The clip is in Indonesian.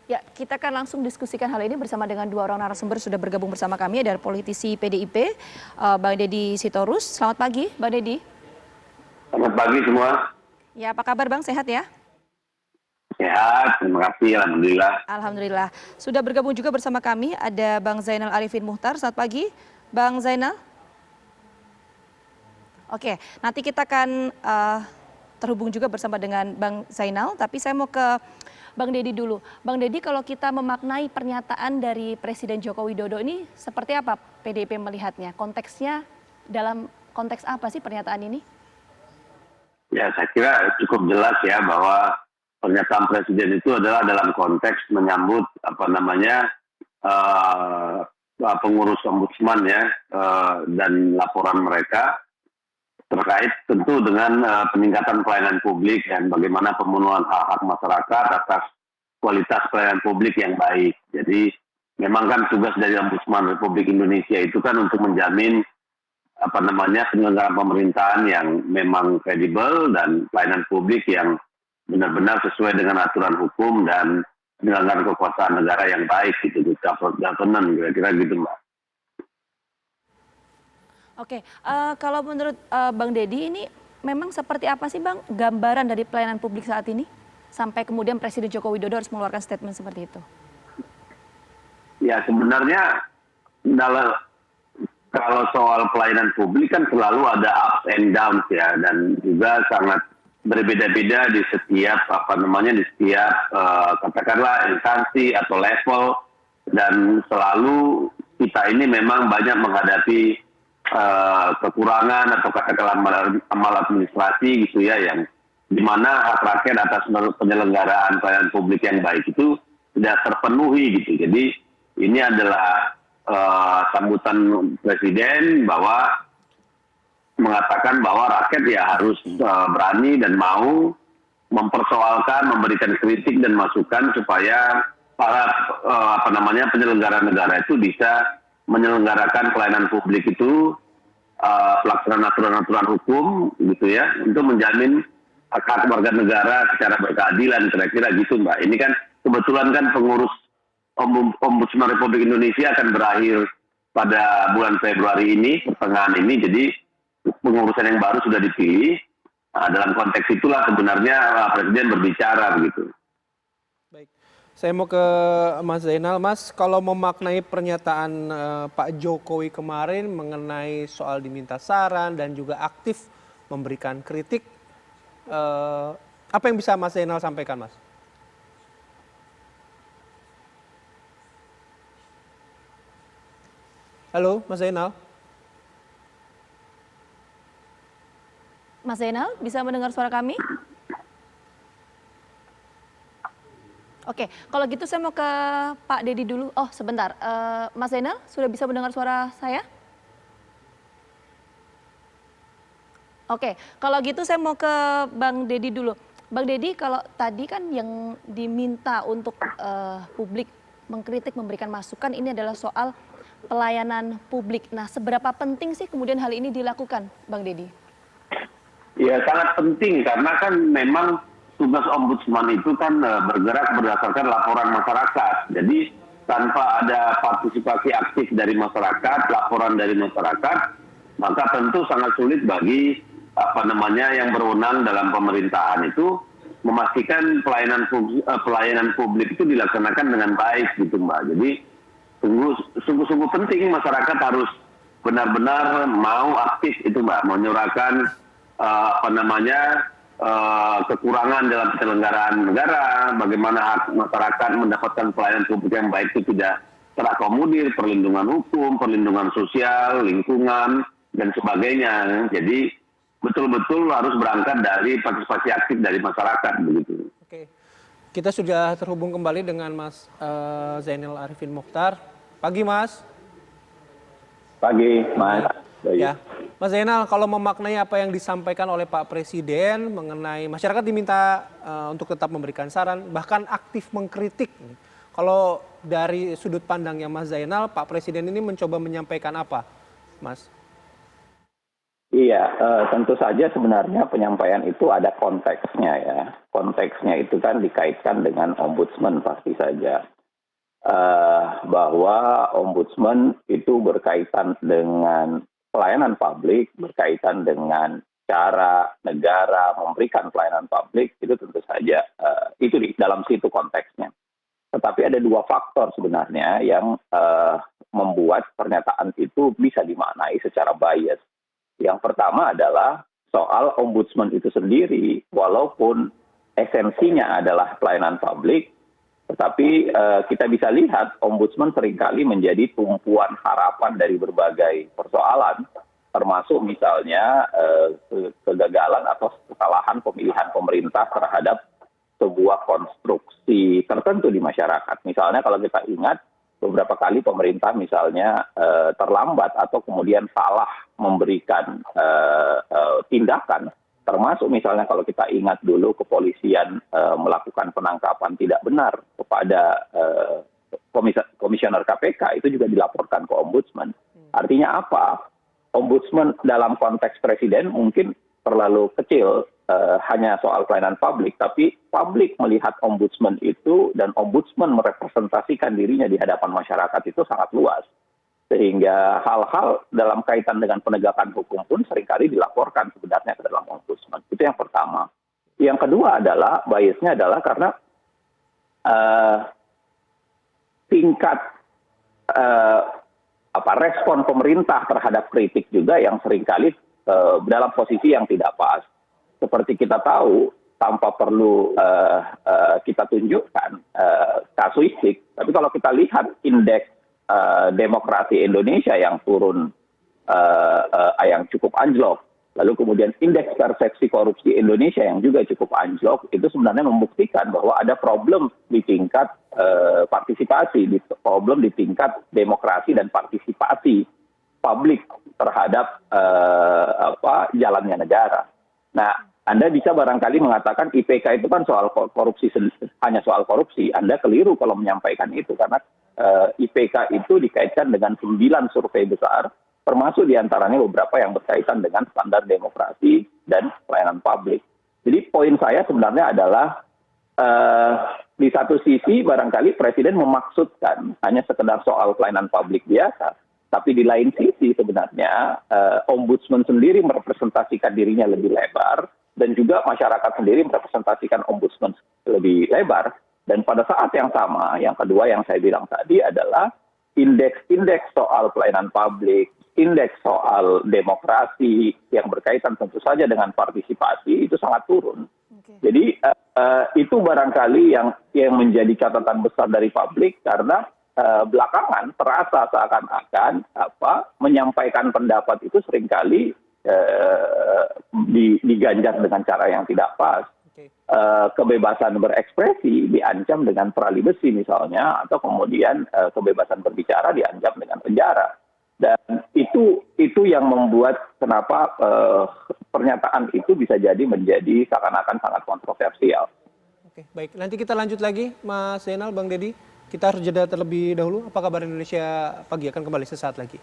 Ya, kita akan langsung diskusikan hal ini bersama dengan dua orang narasumber sudah bergabung bersama kami, ada politisi PDIP, Bang Deddy Sitorus. Selamat pagi, Bang Deddy. Selamat pagi semua. Ya, apa kabar Bang? Sehat ya? Sehat, terima kasih, Alhamdulillah. Alhamdulillah. Sudah bergabung juga bersama kami, ada Bang Zainal Arifin Muchtar. Selamat pagi, Bang Zainal. Oke, nanti kita akan terhubung juga bersama dengan Bang Zainal, tapi saya mau ke Bang Deddy dulu. Bang Deddy, kalau kita memaknai pernyataan dari Presiden Joko Widodo ini, seperti apa PDIP melihatnya? Konteksnya dalam konteks apa sih pernyataan ini? Ya, saya kira cukup jelas ya bahwa pernyataan Presiden itu adalah dalam konteks menyambut pengurus ombudsman ya dan laporan mereka terkait tentu dengan peningkatan pelayanan publik dan bagaimana pemenuhan hak-hak masyarakat atas kualitas pelayanan publik yang baik. Jadi memang kan tugas dari Ombudsman Republik Indonesia itu kan untuk menjamin penyelenggaraan pemerintahan yang memang kredibel dan pelayanan publik yang benar-benar sesuai dengan aturan hukum dan penyelenggaraan kekuasaan negara yang baik gitu, governance kira-kira gitu Mbak. Oke, kalau menurut Bang Deddy ini memang seperti apa sih Bang gambaran dari pelayanan publik saat ini? Sampai kemudian Presiden Joko Widodo harus mengeluarkan statement seperti itu. Ya sebenarnya kalau soal pelayanan publik kan selalu ada ups and downs ya, dan juga sangat berbeda-beda di setiap katakanlah instansi atau level, dan selalu kita ini memang banyak menghadapi kekurangan atau katakanlah maladministrasi gitu ya, yang dimana hak rakyat atas penyelenggaraan pelayanan publik yang baik itu tidak terpenuhi gitu. Jadi ini adalah sambutan Presiden bahwa mengatakan bahwa rakyat ya harus berani dan mau mempersoalkan, memberikan kritik dan masukan supaya para penyelenggara negara itu bisa menyelenggarakan pelayanan publik itu pelaksanaan aturan-aturan hukum gitu ya, untuk menjamin hak warga negara secara berkeadilan, kira-kira gitu Mbak. Ini kan kebetulan kan pengurus Ombudsman Republik Indonesia akan berakhir pada bulan Februari ini, pertengahan ini, jadi pengurusan yang baru sudah dipilih. Dalam konteks itulah sebenarnya Presiden berbicara begitu. Baik, saya mau ke Mas Zainal. Mas, kalau memaknai pernyataan Pak Jokowi kemarin mengenai soal diminta saran dan juga aktif memberikan kritik, apa yang bisa Mas Zainal sampaikan, Mas? Halo, Mas Zainal. Mas Zainal, bisa mendengar suara kami? Oke, kalau gitu saya mau ke Pak Deddy dulu. Oh, sebentar. Mas Zainal, sudah bisa mendengar suara saya? Oke, kalau gitu saya mau ke Bang Deddy dulu. Bang Deddy, kalau tadi kan yang diminta untuk publik mengkritik, memberikan masukan, ini adalah soal pelayanan publik. Nah, seberapa penting sih kemudian hal ini dilakukan, Bang Deddy? Ya, sangat penting karena kan memang tugas ombudsman itu kan bergerak berdasarkan laporan masyarakat. Jadi tanpa ada partisipasi aktif dari masyarakat, laporan dari masyarakat, maka tentu sangat sulit bagi yang berwenang dalam pemerintahan itu memastikan pelayanan publik itu dilaksanakan dengan baik gitu Mbak. Jadi sungguh-sungguh penting masyarakat harus benar-benar mau aktif itu Mbak, menyuarakan kekurangan dalam penyelenggaraan negara, bagaimana hak masyarakat mendapatkan pelayanan publik yang baik itu tidak terakomodir, perlindungan hukum, perlindungan sosial, lingkungan, dan sebagainya. Jadi betul-betul harus berangkat dari partisipasi aktif dari masyarakat begitu. Oke, kita sudah terhubung kembali dengan Mas Zainal Arifin Muchtar. Pagi Mas. Pagi Mas. Ya, Mas Zainal, kalau memaknai apa yang disampaikan oleh Pak Presiden mengenai masyarakat diminta untuk tetap memberikan saran, bahkan aktif mengkritik. Kalau dari sudut pandangnya Mas Zainal, Pak Presiden ini mencoba menyampaikan apa, Mas? Iya, tentu saja sebenarnya penyampaian itu ada konteksnya ya. Konteksnya itu kan dikaitkan dengan ombudsman pasti saja. Bahwa ombudsman itu berkaitan dengan pelayanan publik, berkaitan dengan cara negara memberikan pelayanan publik, itu tentu saja itu di dalam situ konteksnya. Tetapi ada dua faktor sebenarnya yang membuat pernyataan itu bisa dimaknai secara bias. Yang pertama adalah soal ombudsman itu sendiri, walaupun esensinya adalah pelayanan publik, tetapi kita bisa lihat ombudsman seringkali menjadi tumpuan harapan dari berbagai persoalan, termasuk misalnya kegagalan atau kesalahan pemilihan pemerintah terhadap sebuah konstruksi tertentu di masyarakat. Misalnya kalau kita ingat beberapa kali pemerintah misalnya terlambat atau kemudian salah memberikan tindakan, termasuk misalnya kalau kita ingat dulu kepolisian melakukan penangkapan tidak benar kepada komisioner KPK, itu juga dilaporkan ke ombudsman. Artinya apa? Ombudsman dalam konteks presiden mungkin terlalu kecil, hanya soal pelayanan publik, tapi publik melihat ombudsman itu dan ombudsman merepresentasikan dirinya di hadapan masyarakat itu sangat luas. Sehingga hal-hal dalam kaitan dengan penegakan hukum pun seringkali dilaporkan sebenarnya ke dalam ombudsman. Itu yang pertama. Yang kedua adalah, biasnya adalah karena tingkat respon pemerintah terhadap kritik juga yang seringkali dalam posisi yang tidak pas. Seperti kita tahu, tanpa perlu kita tunjukkan kasuistik, tapi kalau kita lihat indeks demokrasi Indonesia yang turun, yang cukup anjlok, lalu kemudian indeks persepsi korupsi Indonesia yang juga cukup anjlok, itu sebenarnya membuktikan bahwa ada problem di tingkat partisipasi, problem di tingkat demokrasi dan partisipasi publik terhadap jalannya negara. Nah, Anda bisa barangkali mengatakan IPK itu kan soal korupsi, hanya soal korupsi. Anda keliru kalau menyampaikan itu, karena IPK itu dikaitkan dengan 9 survei besar, termasuk diantaranya beberapa yang berkaitan dengan standar demokrasi dan pelayanan publik. Jadi poin saya sebenarnya adalah di satu sisi barangkali Presiden memaksudkan hanya sekedar soal pelayanan publik biasa, tapi di lain sisi sebenarnya ombudsman sendiri merepresentasikan dirinya lebih lebar, dan juga masyarakat sendiri merepresentasikan ombudsman lebih lebar. Dan pada saat yang sama, yang kedua yang saya bilang tadi adalah indeks-indeks soal pelayanan publik, indeks soal demokrasi yang berkaitan tentu saja dengan partisipasi itu sangat turun. Jadi itu barangkali yang menjadi catatan besar dari publik, karena belakangan terasa seakan-akan menyampaikan pendapat itu seringkali diganjar dengan cara yang tidak pas. Kebebasan berekspresi diancam dengan tali besi misalnya, atau kemudian kebebasan berbicara diancam dengan penjara. Dan itu yang membuat kenapa pernyataan itu bisa menjadi seakan-akan sangat kontroversial. Oke, baik. Nanti kita lanjut lagi, Mas Zainal, Bang Deddy. Kita harus jeda terlebih dahulu. Apa kabar Indonesia pagi akan kembali sesaat lagi.